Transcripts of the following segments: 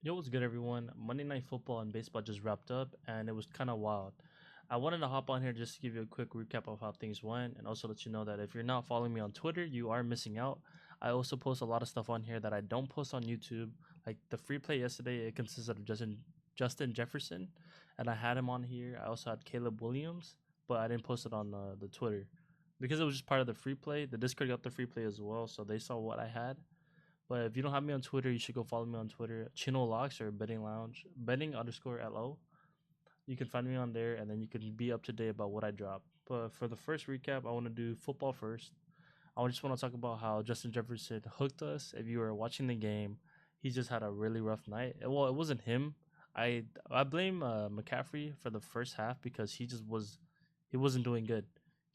Yo, what's good, everyone? Monday Night Football and baseball just wrapped up, and it was kind of wild. I wanted to hop on here just to give you a quick recap of how things went, and also let you know that if you're not following me on Twitter, you are missing out. I also post a lot of stuff on here that I don't post on YouTube. Like the free play yesterday, it consisted of Justin Jefferson, and I had him on here. I also had Caleb Williams, but I didn't post it on the Twitter because it was just part of the free play. The Discord got the free play as well, so they saw what I had. But if you don't have me on Twitter, you should go follow me on Twitter, Chino Locks or Betting Lounge, betting underscore LO. You can find me on there, and then you can be up to date about what I drop. But for the first recap, I want to do football first. I just want to talk about how Justin Jefferson hooked us. If you were watching the game, he just had a really rough night. Well, it wasn't him. I blame McCaffrey for the first half because he wasn't doing good.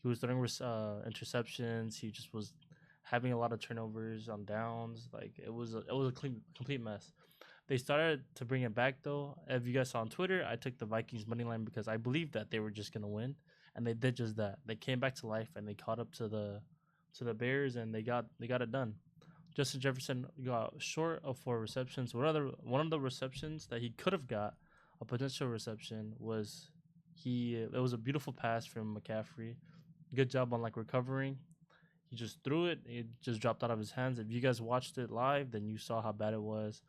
He was throwing interceptions. He just was having a lot of turnovers on downs. Like it was a complete mess. They started to bring it back though. If you guys saw on Twitter, I took the Vikings money line because I believed that they were just gonna win, and they did just that. They came back to life and they caught up to the Bears and they got it done. Justin Jefferson got short of 4 receptions. One of the receptions that he could have got, a potential reception, was he. It was a beautiful pass from McCaffrey. Good job on like recovering. He just threw it. It just dropped out of his hands. If you guys watched it live, then you saw how bad it was.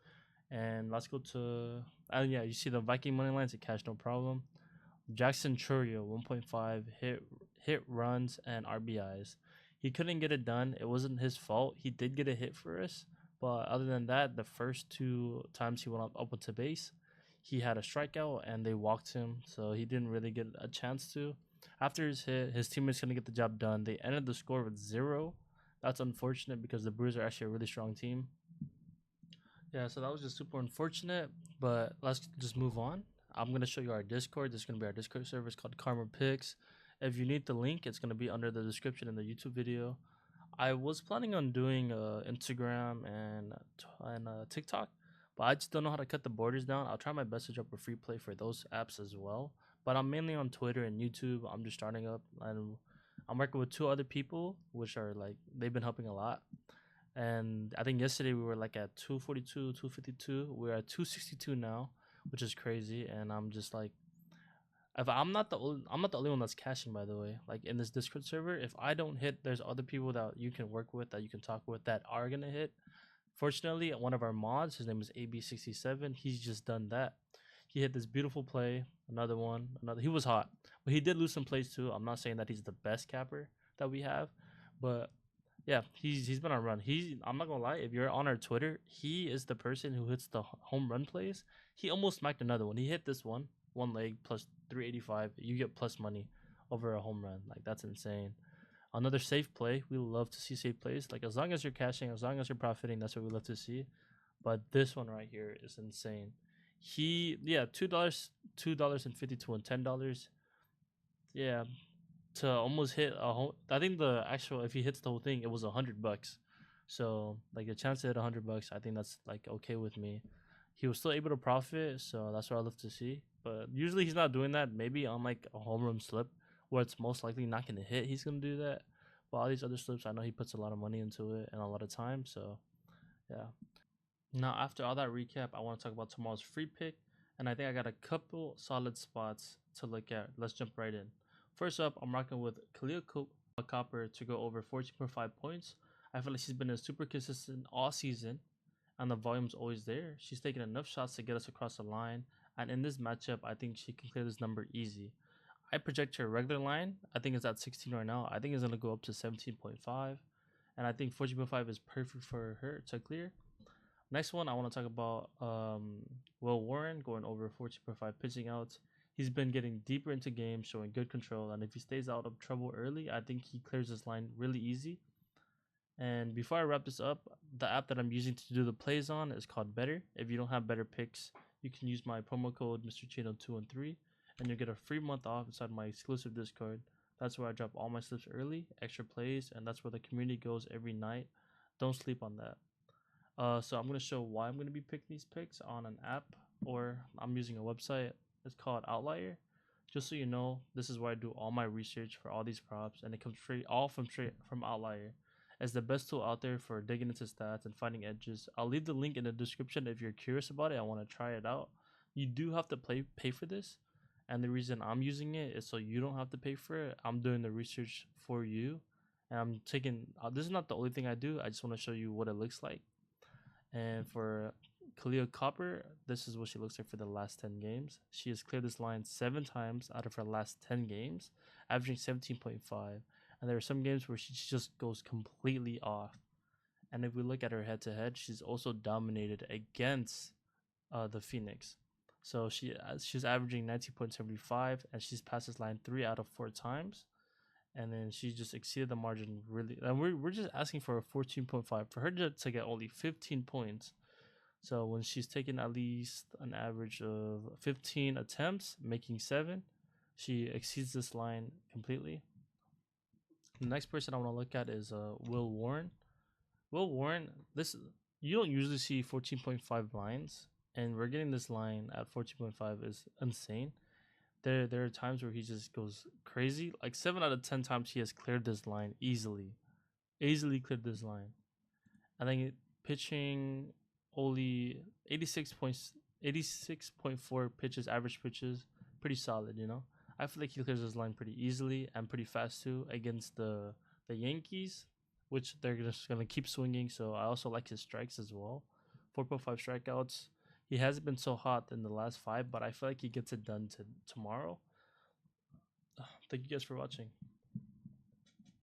And let's go to yeah, you see the Viking money lines. It cashed no problem. Jackson Churio 1.5 hit runs and RBIs. He couldn't get it done. It wasn't his fault. He did get a hit for us, but other than that, the first two times he went up into base, he had a strikeout and they walked him, so he didn't really get a chance to. After his hit, his teammates couldn't get the job done. They ended the score with 0. That's unfortunate because the Brewers are actually a really strong team. Yeah, so that was just super unfortunate, but let's just move on. I'm gonna show you our Discord. This is gonna be our Discord server. It's called Karma Picks. If you need the link, it's gonna be under the description in the YouTube video. I was planning on doing Instagram and TikTok, but I just don't know how to cut the borders down. I'll try my best to drop a free play for those apps as well. But I'm mainly on Twitter and YouTube. I'm just starting up, and I'm working with two other people, which are like they've been helping a lot. And I think yesterday we were like at 242, 252. We're at 262 now, which is crazy. And I'm just like, if I'm not the only one that's cashing, by the way. Like in this Discord server, if I don't hit, there's other people that you can work with, that you can talk with, that are gonna hit. Fortunately, one of our mods, his name is AB67. He's just done that. He hit this beautiful play. Another one. Another. He was hot, but he did lose some plays too. I'm not saying that he's the best capper that we have, but yeah, he's been on a run. I'm not gonna lie. If you're on our Twitter, he is the person who hits the home run plays. He almost smacked another one. He hit this one leg plus 385. You get plus money over a home run. Like that's insane. Another safe play. We love to see safe plays. Like as long as you're cashing, as long as you're profiting, that's what we love to see. But this one right here is insane. He yeah, $2, $2.52 and $10. Yeah, to almost hit a whole. I think the actual if he hits the whole thing, it was $100. So like a chance to hit $100, I think that's like okay with me. He was still able to profit, so that's what I love to see. But usually he's not doing that. Maybe on like a home run slip where it's most likely not gonna hit, he's gonna do that. But all these other slips, I know he puts a lot of money into it and a lot of time. So yeah. Now after all that recap, I want to talk about tomorrow's free pick, and I think I got a couple solid spots to look at. Let's jump right in. First up, I'm rocking with Kahleah Copper to go over 14.5 points. I feel like she's been super consistent all season, and the volume's always there. She's taking enough shots to get us across the line, and in this matchup, I think she can clear this number easy. I project her regular line. I think it's at 16 right now. I think it's gonna go up to 17.5, and I think 14.5 is perfect for her to clear. Next one, I want to talk about Will Warren going over 14.5 pitching outs. He's been getting deeper into games, showing good control, and if he stays out of trouble early, I think he clears this line really easy. And before I wrap this up, the app that I'm using to do the plays on is called Better. If you don't have Better Picks, you can use my promo code Mr. Chino 213, and you'll get a free month off inside my exclusive Discord. That's where I drop all my slips early, extra plays, and that's where the community goes every night. Don't sleep on that. So I'm gonna show why I'm gonna be picking these picks on an app, or I'm using a website. It's called Outlier. Just so you know, this is where I do all my research for all these props, and it comes straight from Outlier. It's the best tool out there for digging into stats and finding edges. I'll leave the link in the description if you're curious about it. I want to try it out. You do have to pay for this, and the reason I'm using it is so you don't have to pay for it. I'm doing the research for you, and I'm taking. This is not the only thing I do. I just want to show you what it looks like. And for Kahleah Copper, this is what she looks like for the last 10 games. She has cleared this line 7 times out of her last 10 games, averaging 17.5. And there are some games where she just goes completely off. And if we look at her head to head, she's also dominated against the Phoenix. So she's averaging 19.75, and she's passed this line 3 out of 4 times. And then she just exceeded the margin really. And we're just asking for a 14.5 for her to get only 15 points. So when she's taken at least an average of 15 attempts, making 7, she exceeds this line completely. The next person I want to look at is Will Warren. Will Warren, this you don't usually see 14.5 lines, and we're getting this line at 14.5 is insane. There are times where he just goes crazy. Like 7 out of 10 times he has cleared this line easily cleared this line. I think pitching only 86.4 pitches, average pitches, pretty solid. I feel like he clears this line pretty easily and pretty fast too against the Yankees, which they're just gonna keep swinging. So I also like his strikes as well. 4.5 strikeouts. He hasn't been so hot in the last 5, but I feel like he gets it done tomorrow. Thank you guys for watching.